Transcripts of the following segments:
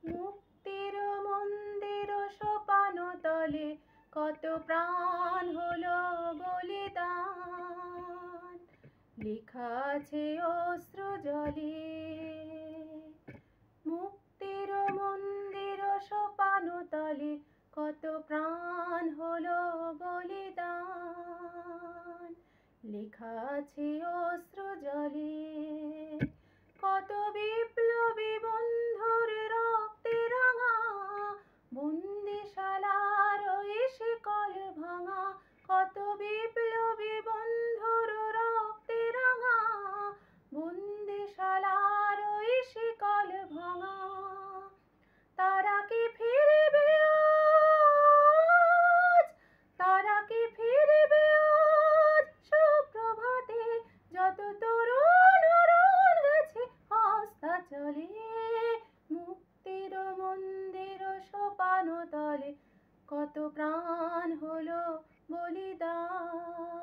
মুক্তির মন্দির সোপান তলে কত প্রাণ হলো বলিদান, লেখা আছে অশ্রু জলে। মুক্তির মন্দির সোপান তলে কত প্রাণ হলো বলিদান, লেখা আছে অশ্রু জলে। কত বিপ্লবী বন্ধুর রক্তে রাঙা, বন্দিশালার ওই শিকল ভাঙা। কত বিপ্লবী বন্ধুর রক্তে রাঙা, বন্দিশালার ওই শিকল ভাঙা। তারা কি ফিরবে আজ, তারা কি ফিরবে আজ সুপ্রভাতে, যত তরুণ গেছে হস্তাচলে। মুক্তির মন্দির সোপান তলে কত প্রাণ হলো বলিদান,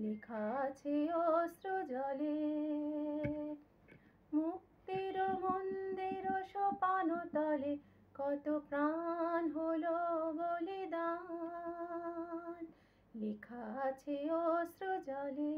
লেখা আছে অশ্রু জলে। মুক্তির মন্দির সোপান তলে কত প্রাণ হলো বলিদান, লেখা আছে অশ্রু জলে।